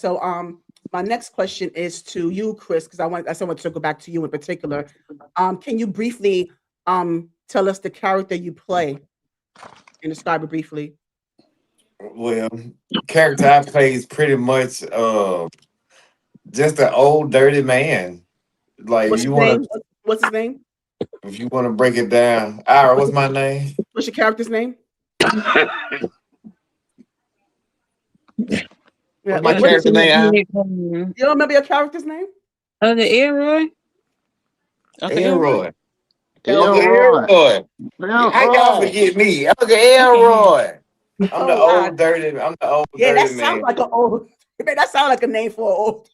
So my next question is to you, Chris, because I want to circle back to you in particular. Can you briefly tell us the character you play and describe it briefly? Well, character I play is pretty much just an old dirty man. Like What's his name? What's his name? if you wanna break it down. Ira, what's my name? What's your character's name? Yeah, What's my what is character it? name? You don't remember your character's name? Uncle Elroy. Uncle Elroy. Elroy. Uncle Elroy. Elroy. How y'all Elroy. forget me? Uncle Elroy. Oh wow. I'm the old Yeah, that dirty sounds man. like an old. Man, that sounds like a name for an old.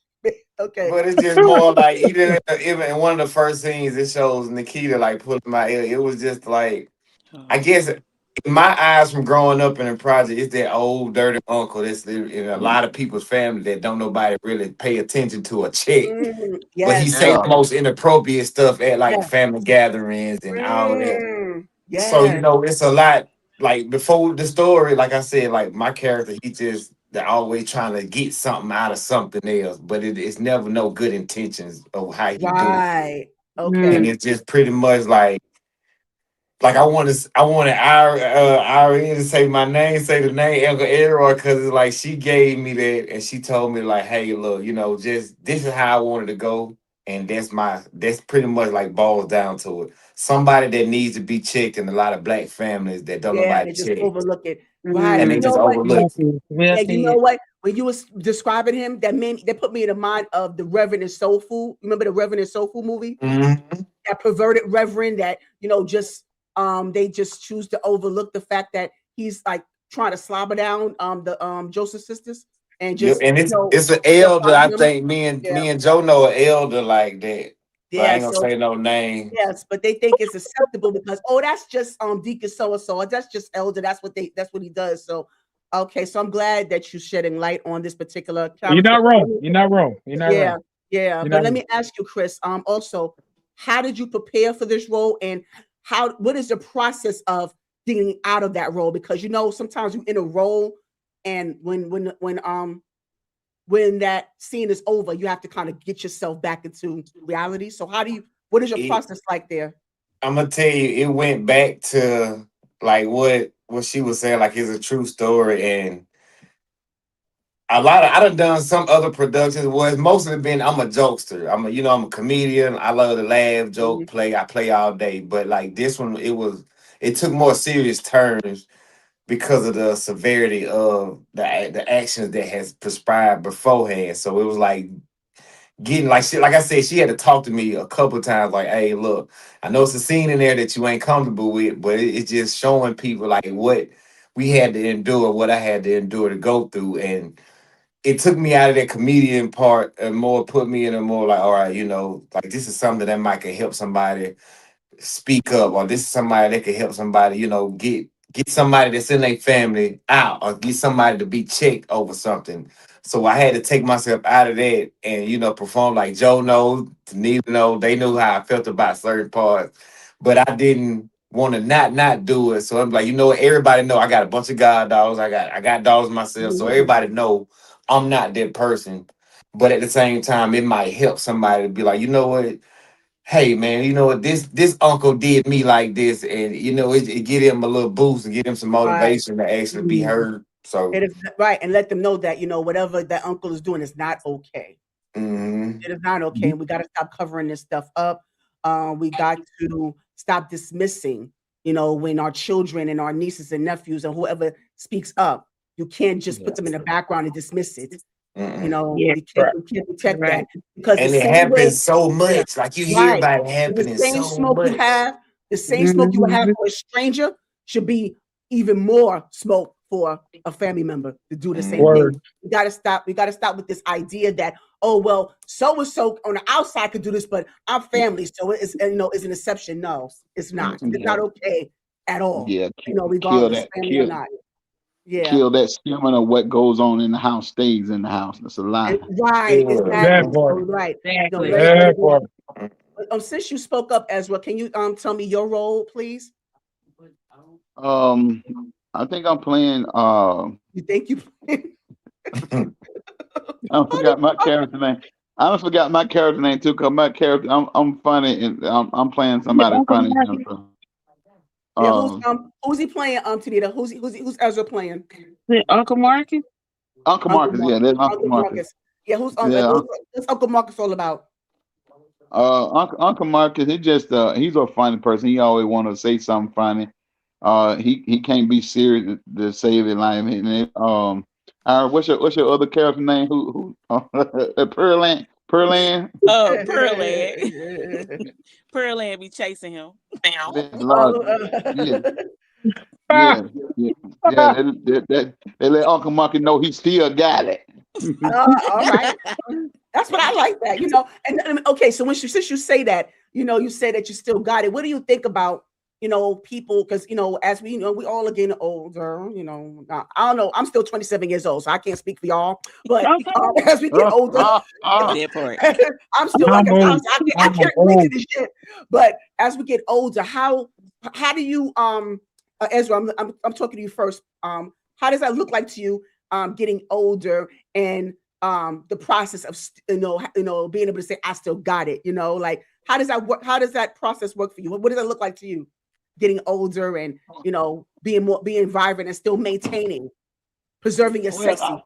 Okay. But it's just more like even in one of the first scenes it shows Nikita like pulling my ear. It was just like I guess in my eyes from growing up in the project, it's that old dirty uncle that's in a lot of people's family that don't nobody really pay attention to or check. But he Yes. say Yeah. the most inappropriate stuff at like Yes. family gatherings and all that. So Yes. it's a lot. Like before the story, like I said, like my character, they're always trying to get something out of something else, but it's never no good intentions of how he do it. Right. And Okay. it's just pretty much like I wanted Irene to say my name, say the name Uncle Elroy, because it's like she gave me that and she told me like, hey, look, just this is how I wanted to go. And that's pretty much like boils down to it. Somebody that needs to be checked in a lot of black families that don't Yeah, nobody they just check. overlook it. Right. And And they you just know what? overlook it. Well Yeah, you know said. what? When you was describing him, that put me in the mind of the Reverend and Soul Food. Remember the Reverend and Soul Food movie? Mhm. That perverted reverend that just they just choose to overlook the fact that he's like trying to slobber down the Joseph sisters and Yep, just and it's an elder. I bothering them. think Yeah, me and Joe know an elder like that, but I yeah. ain't gonna So say no name. yes, but they think it's acceptable because that's just Deacon so and so, that's just elder. That's what he does. So okay, so I'm glad that you're shedding light on this particular You're character. not wrong. You're not wrong. You're not Yeah, wrong. yeah. You're But not let wrong. me ask you, Chris. Also, how did you prepare for this role, and what is the process of getting out of that role? Because sometimes you're in a role, and when that scene is over, you have to kind of get yourself back into reality. So what is your It, process like there? I'm gonna tell you, it went back to like what she was saying, like it's a true story, and I done some other productions. Was mostly been I'm a jokester. I'm a comedian. I love to laugh, joke, Mhm. play. I play all day, but like this one, it took more serious turns because of the severity of the actions that has prescribed beforehand. So it was like getting like shit. Like I said, she had to talk to me a couple times. Like, hey, look, I know it's a scene in there that you ain't comfortable with, but it's just showing people like what we had to endure, what I had to endure to go through, and it took me out of that comedian part and more put me in a more like, all right, like this is something that might can help somebody speak up, or this is somebody that can help somebody, get somebody that's in their family out, or get somebody to be checked over something. So I had to take myself out of that and perform like Joe knows, Nita know, they knew how I felt about certain parts, but I didn't want to not do it. So I'm like, what, everybody know I got a bunch of god dogs. I got dogs myself, so everybody know I'm not that person. But at the same time, it might help somebody to be like, you know what? Hey man, you know what? This uncle did me like this, and it get him a little boost and get him some Right. motivation to actually be heard. So, It is right, and let them know that whatever that uncle is doing is not okay. mhm. It is not okay, and we got to stop covering this stuff up. We got to stop dismissing. When our children and our nieces and nephews and whoever speaks up, you can't just put them in the background and dismiss it. Mm-mm. Yeah. Right. You can't protect Right. that because the And it same way, happens so yeah, much. Like you hear right. about it The happening same so smoke you much. have, the same smoke you would have for a stranger should be even more smoke for a family member to do the same Mhm. thing. Word. We got to stop. We got to stop with this idea that, oh well, so and so on the outside could do this, but I'm family, so it's an exception. No, it's not. It's Yeah. not okay at all. Yeah. Kill Regardless, that. family or Kill not. Yeah. kill that sentiment of what goes on in the house stays in the house. That's a lie. Right. Yeah. That Exactly. part. So right. Exactly. Let it That go. part. Since you spoke up, Ezra, can you tell me your role, please? Um, I think I'm playing. You think you? I forgot my character name. I forgot my character name too, cause my character, I'm funny and I'm playing somebody Uncle funny. Marky. Yeah, Um, who's he playing? Tanita, who's Ezra playing? Uncle Marky. Uncle Uncle Marcus, yeah, that's Uncle Uncle Marcus. Marcus. Yeah, Yeah, what's Uncle Marcus all about? Uncle Marcus, he's a funny person. He always want to say something funny. He can't be serious to save his life. What's your other character name? Who Pearland? Oh, Pearland. Pearland be chasing him. Lord, yeah, yeah, yeah, yeah. They let Uncle Marcus know he still got it. All right. That's what I like that, and okay, so since you say that, you say that you still got it. What do you think about, people? Because, as we we all are getting older, I don't know. I'm still 27 years old, so I can't speak for y'all. But as we get older, That part. I'm still like, I'm old. I can't relate to this shit. But as we get older, how do you, Ezra, I'm talking to you first. How does that look like to you, getting older and the process of being able to say I still got it, like how does that work? How does that process work for you? What does that look like to you, getting older and being vibrant and still preserving your sexy?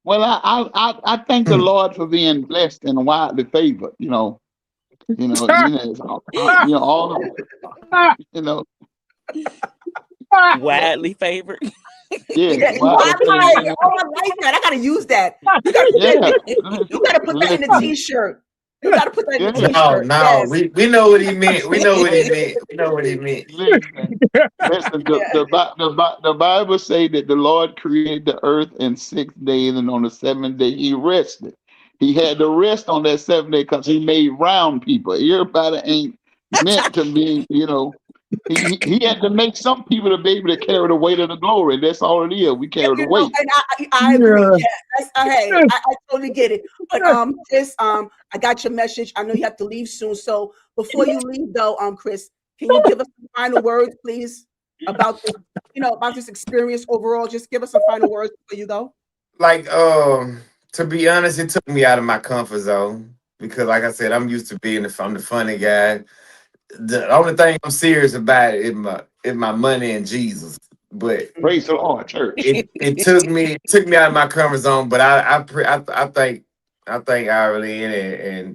Well, I thank the Lord for being blessed and widely favored. Widely favored. Yeah, I like that. I gotta use that. You gotta put that in the t-shirt. You gotta put that in the t-shirt. No, Yes. we know what he meant. We know what he meant. We know what he meant. Listen, the Bible say that the Lord created the earth in 6 days, and on the seventh day he rested. He had to rest on that 7th day because he made round people. Everybody ain't meant to be, He had to make some people to be able to carry the weight of the glory. That's all it is. We carry the weight. And I agree. Yes, I totally get it. But Chris, I got your message. I know you have to leave soon. So before you leave, though, Chris, can you give us some final words, please, about this, about this experience overall? Just give us some final words before you go. Like, to be honest, it took me out of my comfort zone because, like I said, I'm used to being I'm the funny guy. The only thing I'm serious about is my money and Jesus. But Praise the Lord, church. It took me out of my comfort zone. But I thank Arlene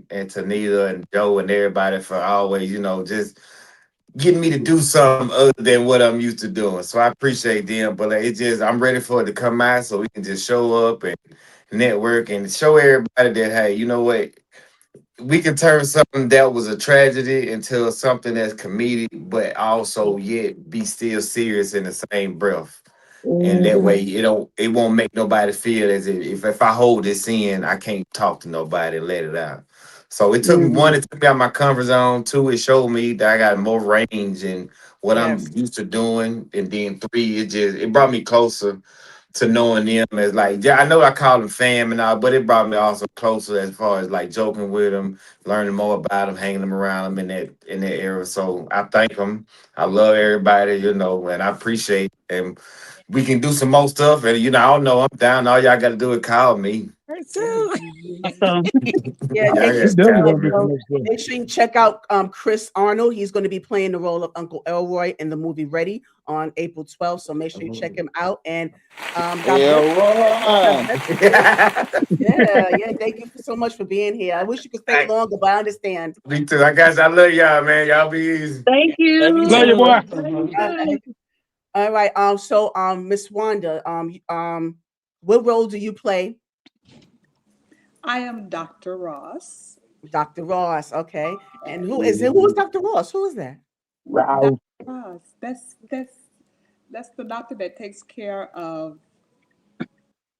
and Tanita and Joe and everybody for always, just getting me to do something other than what I'm used to doing. So I appreciate them. But I'm ready for it to come out so we can just show up and network and show everybody that, hey, you know what? We can turn something that was a tragedy into something that's comedic, but also yet be still serious in the same breath. And that way it won't make nobody feel as if I hold this in, I can't talk to nobody and let it out. So it took me it took me out of my comfort zone. 2, it showed me that I got more range in what I'm used to doing. And then 3, it brought me closer to knowing them as I know I call them fam and all, but it brought me also closer as far as like joking with them, learning more about them, hanging them around them in that era. So I thank them. I love everybody, and I appreciate them. We can do some more stuff, and I don't know, I'm down. All y'all got to do is call me. Make sure you check out Chris Arnold. He's going to be playing the role of Uncle Elroy in the movie Ready on April 12th. So make sure you check him out. And yeah, thank you so much for being here. I wish you could stay longer, but I understand. Me too. I love y'all, man. Y'all be easy. Thank you. Love you, boy. All right. So Miss Wanda, what role do you play? I am Dr. Ross. Dr. Ross, okay. And who is Dr. Ross? Who is that? Dr. Ross. That's the doctor that takes care of.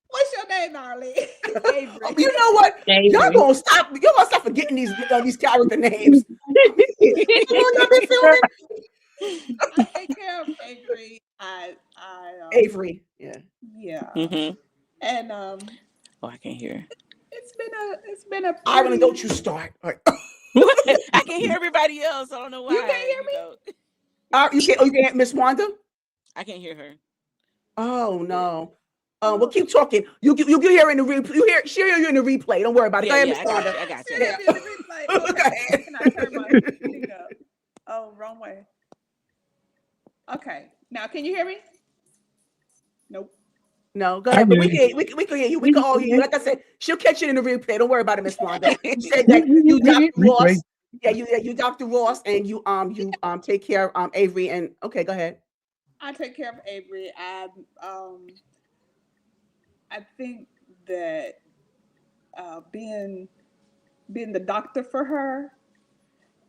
What's your name, Arlene? Avery. You know what? Avery. Y'all gonna stop forgetting these character names. Y'all be feeling? I take care of Avery. Avery, yeah. Mm-hmm. And I can't hear. It's been a Ireland, don't you start. Right. I can hear everybody else. I don't know why. You can't hear me? You can't Miss Wanda? I can't hear her. Oh no. We'll keep talking. You hear in the replay. She'll hear you in the replay. Don't worry about it. Go ahead, Miss Wanda. I got you. Shit, it's replay. Okay. Can I turn my thing up? Oh, wrong way. Okay. Now, can you hear me? Nope. No, go ahead. But we can hear you. We can all hear you. Like I said, she'll catch it in the replay. Don't worry about it, Miss Wanda. You said that you Dr. Ross. Yeah, you Dr. Ross, and you take care of Avery. And okay, go ahead. I take care of Avery. I think that being the doctor for her,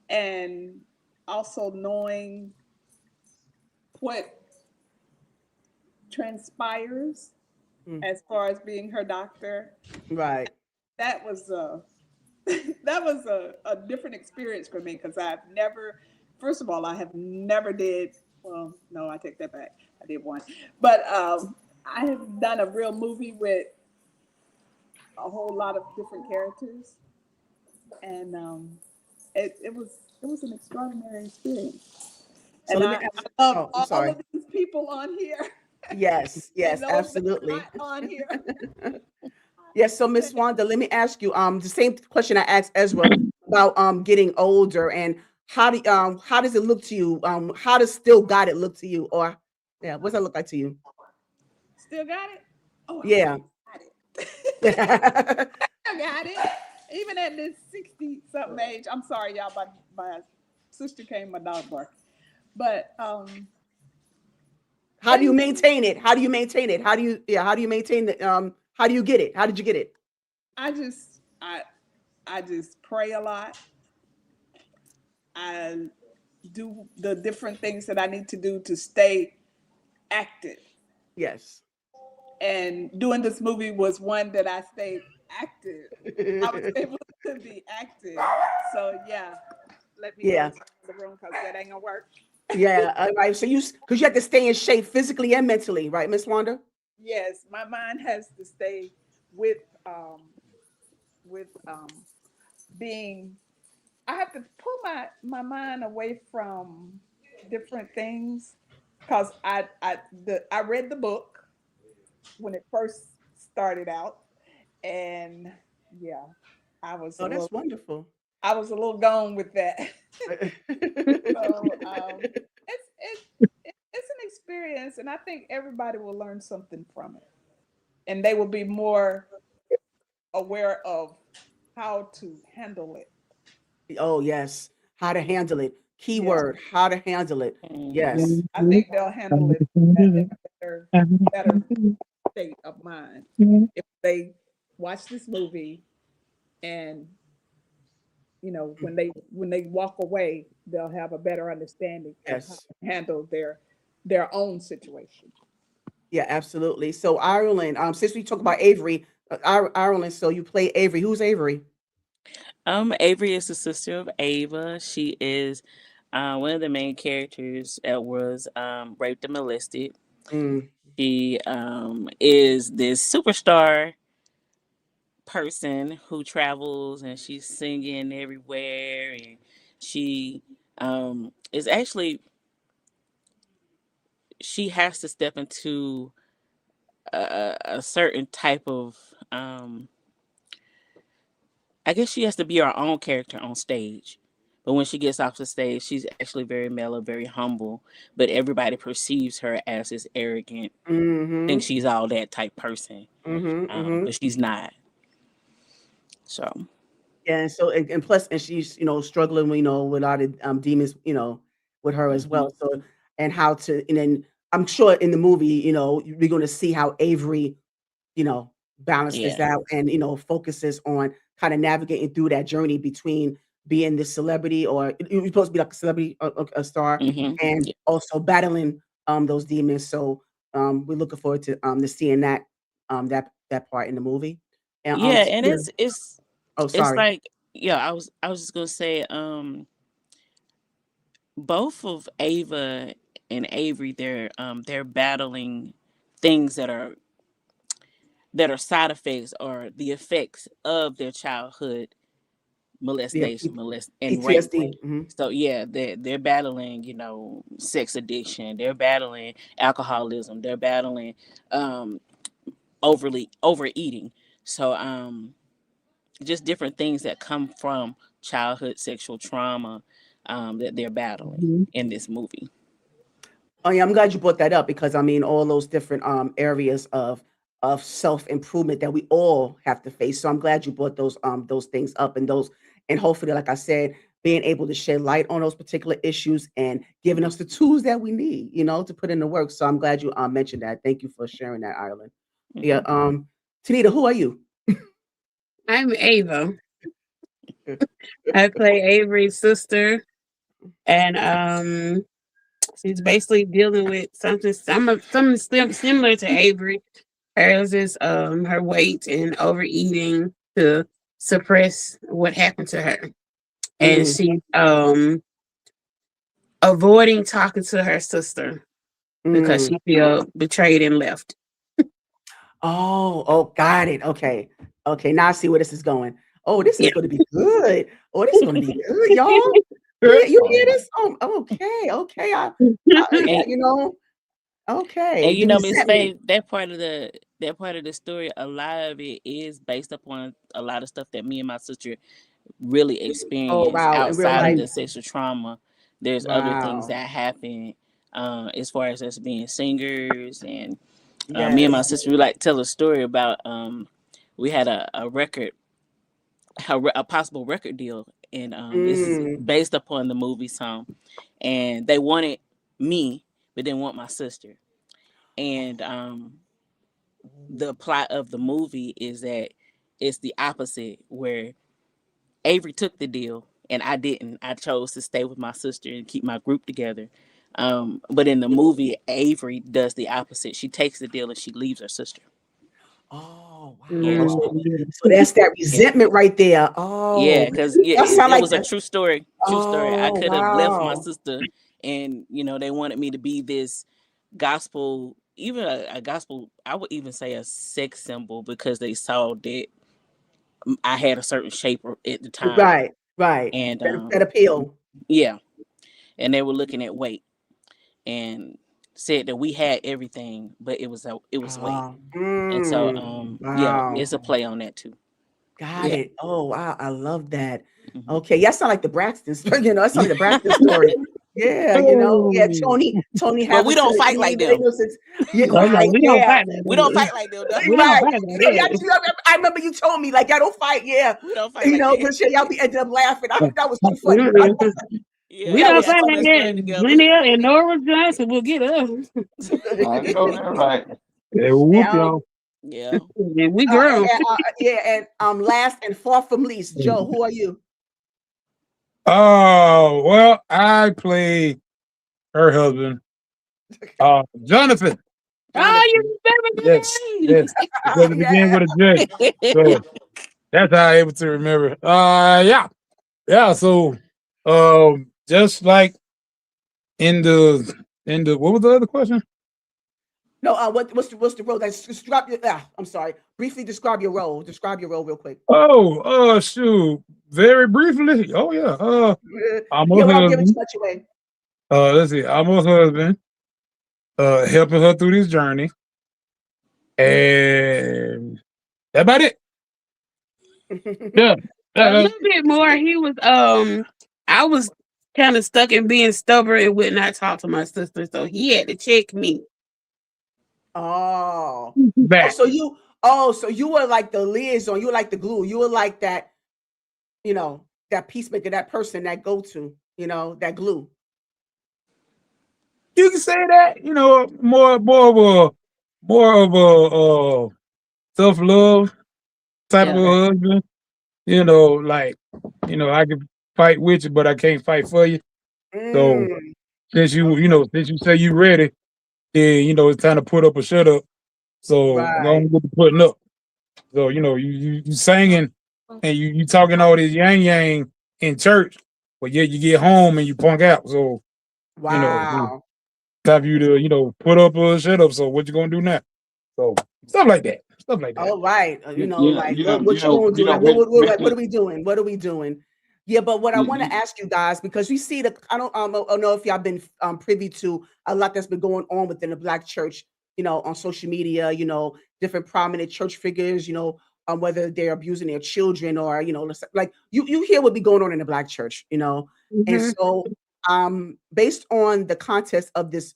and also knowing what transpires as far as being her doctor, right? That was a different experience for me, because I have never did. Well, no, I take that back. I did one, but I have done a real movie with a whole lot of different characters, and it was an extraordinary experience. So and I love all of these people on here. Yes, absolutely. On here. Yes, so Miss Wanda, let me ask you the same question I asked Ezra about getting older, and how does it look to you? How does Still Got It look to you? Or what's that look like to you? Still got it? Oh yeah. I got it. Even at this 60-something age. I'm sorry, y'all, my sister came, my dog barked. But how do you maintain it? How do you maintain it? How do you maintain the how do you get it? How did you get it? I just pray a lot. I do the different things that I need to do to stay active. Yes. And doing this movie was one that I stayed active. I was able to be active. So let me go to the room, because that ain't gonna work. Right. So because you have to stay in shape physically and mentally, right, Miss Wanda? Yes, my mind has to stay with being. I have to pull my mind away from different things, because I read the book when it first started out, and I was. Oh, that's wonderful. I was a little gone with that. So it's an experience, and I think everybody will learn something from it, and they will be more aware of how to handle it. Oh yes, how to handle it. Keyword: how to handle it. Yes, I think they'll handle it in a better state of mind if they watch this movie, and when they walk away, they'll have a better understanding of how to handle their own situation. Yeah, absolutely. So Ireland, since we talk about Avery, Ireland, so you play Avery. Who's Avery? Avery is the sister of Ava. She is one of the main characters that was raped and molested. She is this superstar person who travels, and she's singing everywhere, and she is actually, she has to step into a certain type of I guess she has to be her own character on stage. But when she gets off the stage, she's actually very mellow, very humble. But everybody perceives her as this arrogant, thinks she's all that type person. But she's not. So. Yeah, and so and plus, and she's struggling, with a lot of demons, with her as well. So and how to, and then I'm sure in the movie, we're going to see how Avery, balances out and focuses on kind of navigating through that journey between being this celebrity, or you're supposed to be like a celebrity, a star, and also battling those demons. So we're looking forward to seeing that that part in the movie. And and it's oh, sorry. It's like I was just gonna say both of Ava and Avery, they're battling things that are side effects or the effects of their childhood molestation, and rape. So they're battling, sex addiction. They're battling alcoholism. They're battling overeating. So just different things that come from childhood sexual trauma that they're battling in this movie. Oh yeah, I'm glad you brought that up because I mean all those different areas of self-improvement that we all have to face. So I'm glad you brought those things up and hopefully, like I said, being able to shed light on those particular issues and giving us the tools that we need, to put in the work. So I'm glad you mentioned that. Thank you for sharing that, Ireland. Yeah. Tanita, who are you? I'm Ava. I play Avery's sister, and she's basically dealing with something similar to Avery. Hers is her weight and overeating to suppress what happened to her, and she's avoiding talking to her sister because she feel betrayed and left. Oh, got it. Okay. Now I see where this is going. Oh, this is going to be good. Oh, this is going to be good, y'all. Yeah, you hear this? Oh, okay. Okay. Okay. And Miss Faye, that part of the story, a lot of it is based upon a lot of stuff that me and my sister really experienced outside of the sexual trauma. There's other things that happen as far as us being singers, and me and my sister, we like to tell a story about we had a record, a possible record deal, and this is based upon the movie song, and they wanted me but didn't want my sister. And the plot of the movie is that it's the opposite, where Avery took the deal and I didn't. I chose to stay with my sister and keep my group together. But in the movie, Avery does the opposite. She takes the deal and she leaves her sister. Oh, wow. Yeah. So that's that resentment right there. Oh, yeah, because it was a true story. True story. I could have left my sister, and they wanted me to be this gospel, even a gospel. I would even say a sex symbol, because they saw that I had a certain shape at the time. Right. And that appeal. Yeah, and they were looking at weight and said that we had everything, but it was weight. And so yeah, it's a play on that too. Got it. Oh wow, I love that. Okay, yeah, it's not like the Braxtons, it's not like the Braxton story. Yeah, Tony. But we don't fight like them. We don't fight like them. We don't fight like them. I remember you told me like y'all don't fight. Yeah, we don't fight. Because y'all be ended up laughing. That was too funny. Yeah, we don't fight like that. Linnell and Nora Johnson will get us. I know that right. Yeah, whoop y'all. Yeah, we grown. And last and far from least, Joe, who are you? Oh, well, I play her husband, Jonathan. Oh, you remember that? Yes. Because it began with a J. So that's how I'm able to remember. Yeah. So, just like in the what was the other question? No, what's the role? I'm sorry. Briefly describe your role. Describe your role real quick. Oh, shoot. Very briefly. Oh yeah. I'm her husband. Much away. Let's see. I'm her husband. Helping her through this journey. And that's about it. Yeah. A little bit more. He was I was kind of stuck in being stubborn and would not talk to my sister, so he had to check me. Oh. Back. So you were like the liaison, you were like the glue, you were like that, that peacemaker, that person, that go-to, that glue. You can say that, more of a self-love type of husband. I can fight with you, but I can't fight for you. So since you say you ready, then it's time to put up or shut up. So I'm gonna get to putting up. So you singing and you talking all this yang in church, but yet you get home and you punk out. So time for you to put up or shut up. So what you gonna do now? So stuff like that. All right. What you gonna do? What are we doing? What are we doing? Yeah, but what I want to ask you guys, because we see I don't know if y'all been privy to a lot that's been going on within the Black church on social media, different prominent church figures, whether they're abusing their children or, like you hear what be going on in the Black church, and so based on the context of this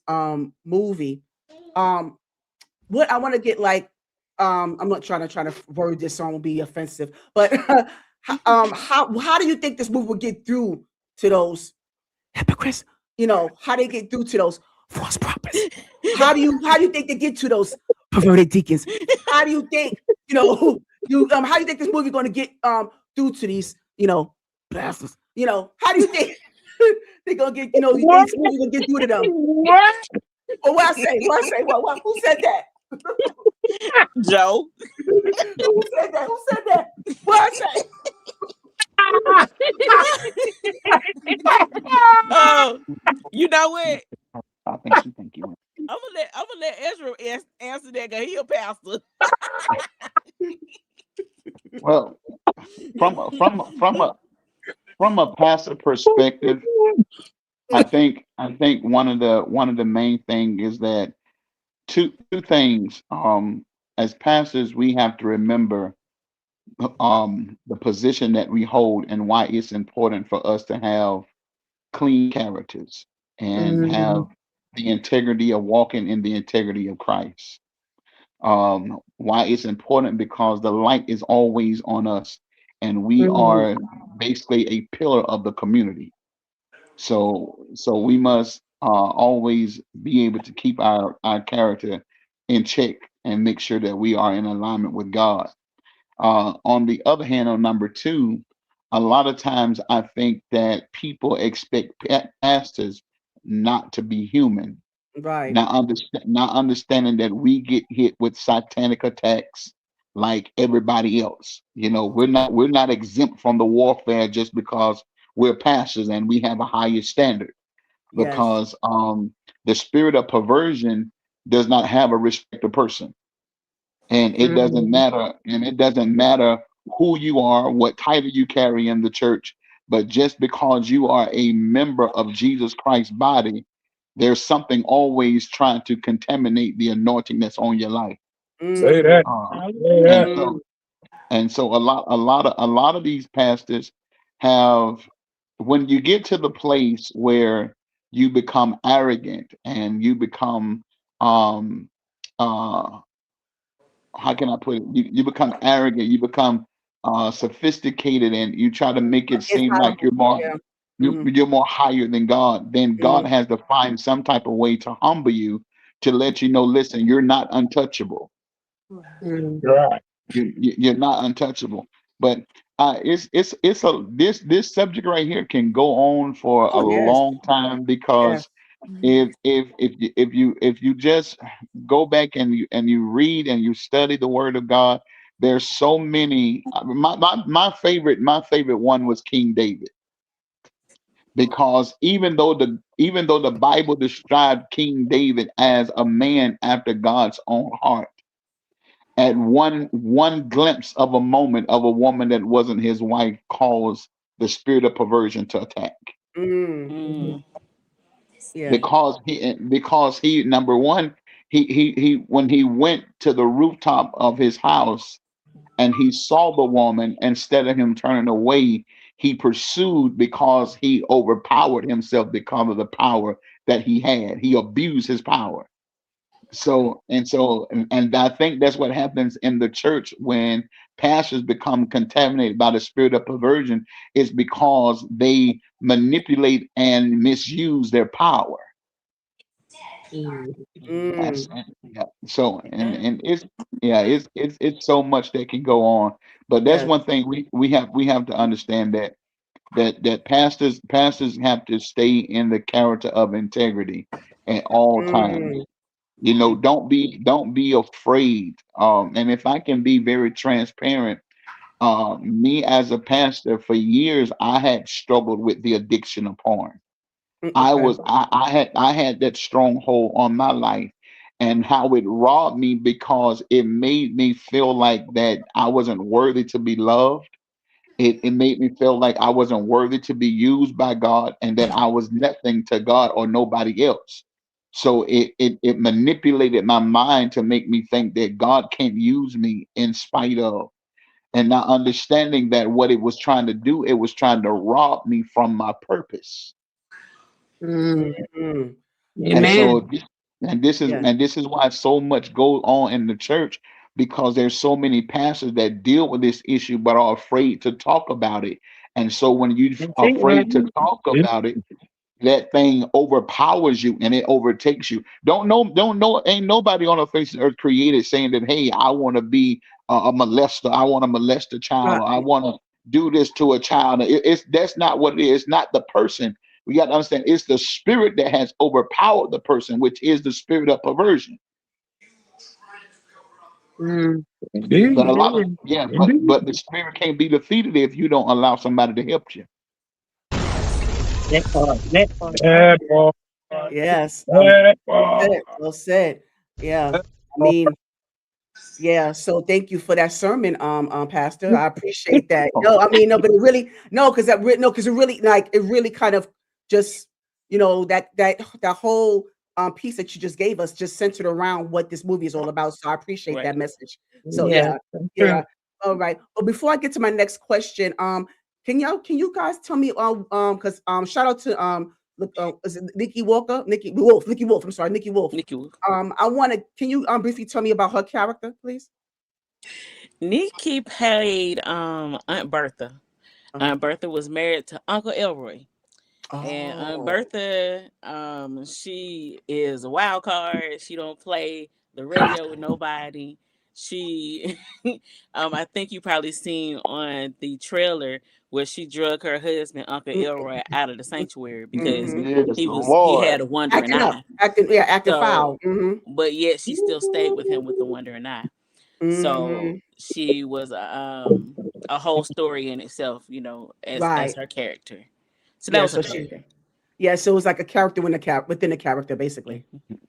movie, what I want to get like, I'm not trying to word this so I won't be offensive, but how do you think this movie will get through to those hypocrites? How they get through to those false prophets? How do you think they get to those perverted deacons? How do you think how do you think this movie going to get through to these pastors? How do you think they're gonna get this movie gonna get through to them? What? Or what I say? What? Who said that? Joe. Who said that? Who said that? What I say? Oh, you know what? I think you think you. I'm gonna let Ezra answer that because he a pastor. Well, from a pastor perspective, I think one of the main thing is that two things. As pastors, we have to remember the position that we hold and why it's important for us to have clean characters and have the integrity of walking in the integrity of Christ. Why it's important because the light is always on us, and we are basically a pillar of the community. So we must always be able to keep our character in check and make sure that we are in alignment with God. On the other hand, on number two, a lot of times I think that people expect pastors not to be human, Right. not understanding that we get hit with satanic attacks like everybody else. We're not exempt from the warfare just because we're pastors and we have a higher standard. Yes. Because the spirit of perversion does not have a respect of person. And it doesn't matter who you are, what title you carry in the church, but just because you are a member of Jesus Christ's body, there's something always trying to contaminate the anointing that's on your life. Say that. Say that. And so a lot of these pastors have, when you get to the place where you become arrogant and you become how can I put it? You become arrogant, you become sophisticated, and you try to make it seem like you're more you're more higher than God. Then God has to find some type of way to humble you to let you know, listen, you're not untouchable. Right. You're not untouchable. But this subject right here can go on for a long time because if you just go back and you read and you study the Word of God, there's so many. My favorite one was King David, because even though the Bible described King David as a man after God's own heart, at one glimpse of a moment of a woman that wasn't his wife caused the spirit of perversion to attack. Yeah. Because he number one, he when he went to the rooftop of his house and he saw the woman, instead of him turning away, he pursued because he overpowered himself because of the power that he had. He abused his power. And I think that's what happens in the church when pastors become contaminated by the spirit of perversion, is because they manipulate and misuse their power. That's, yeah. So and it's so much that can go on, but that's one thing we have to understand, that pastors have to stay in the character of integrity at all times. Don't be afraid. And if I can be very transparent, me as a pastor for years, I had struggled with the addiction of porn. I had that stronghold on my life, and how it robbed me because it made me feel like that I wasn't worthy to be loved. It made me feel like I wasn't worthy to be used by God, and that I was nothing to God or nobody else. So it manipulated my mind to make me think that God can't use me in spite of, and not understanding that what it was trying to do, it was trying to rob me from my purpose. Mhm. And so Amen. Yeah. this is why so much goes on in the church, because there's so many pastors that deal with this issue but are afraid to talk about it. And so when you're afraid to talk about it, that thing overpowers you and it overtakes you. Don't know, ain't nobody on the face of the earth created saying that, hey, I want to be a molester, I want to molest a child, Right. or I want to do this to a child. It's that's not what it is. It's not the person. We got to understand it's the spirit that has overpowered the person, which is the spirit of perversion. Mm. Indeed. But a lot of Indeed. but the spirit can't be defeated if you don't allow somebody to help you. That part. That part. That part. Yes. That Well part. said. Well said. Yeah. That I mean, yeah. So thank you for that sermon, Pastor. I appreciate that. No, I mean, no, but it really, no, because because it really, like, it really kind of just, that whole piece that you just gave us just centered around what this movie is all about. So I appreciate Right. that message. So Yeah. yeah. All right. But before I get to my next question, can you guys tell me, because shout out to look, is it Nikki Walker? Nikki Wolf. I'm sorry, Nikki Wolf. Nikki Wolf. Can you briefly tell me about her character, please? Nikki played Aunt Bertha. Aunt Bertha was married to Uncle Elroy. And Aunt Oh. Bertha, she is a wild card. She don't play the radio with nobody. She, I think you probably seen on the trailer where she drug her husband, Uncle Elroy, out of the sanctuary because Mhm. Yes, he had Lord. a wandering Acting up, eye. acting foul. So, but yet she still stayed with him with the wandering eye. So Mhm. she was a whole story in itself, as Right. her character. So that Yeah. was her So she. character. Yeah. So it was like a character within the character, basically.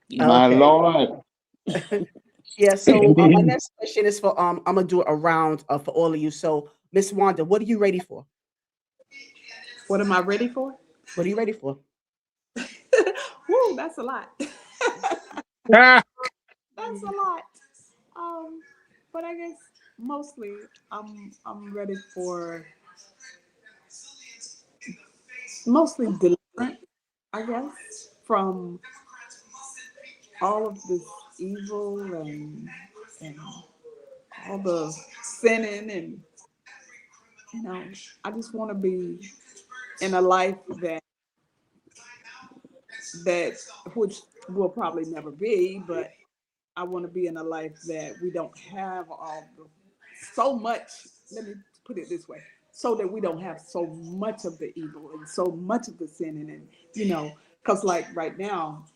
Yeah. My Okay. Lord. Yeah. So my Indeed. next question is for I'm gonna do it around for all of you. So Miss Wanda, what are you ready for? What am I ready for? What are you ready for? Woo, that's a lot. Ah, That's a lot. But I guess mostly I'm ready for mostly deliverance, I guess, from all of this evil and all the sinning and I just want to be in a life that which will probably never be, but I want to be in a life that we don't have so much. Let me put it this way: so that we don't have so much of the evil and so much of the sinning, and because like right now,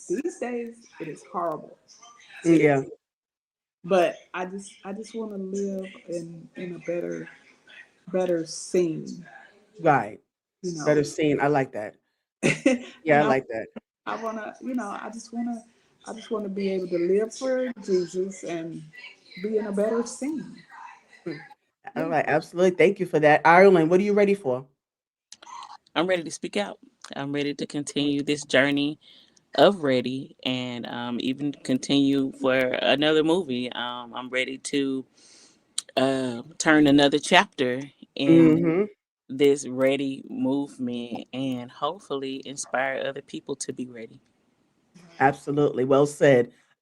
these days it is horrible. It Yeah. is. But I just want to live in a better scene, Right. you know. Better seen. I like that. Yeah, I And like that. I wanna, I just wanna be able to live for Jesus and be in a better scene. All Yeah. right. Absolutely. Thank you for that. Ireland, what are you ready for? I'm ready to speak out. I'm ready to continue this journey of Ready and even continue for another movie. I'm ready to turn another chapter in Mm-hmm. this Ready movement and hopefully inspire other people to be ready. Absolutely. Well said.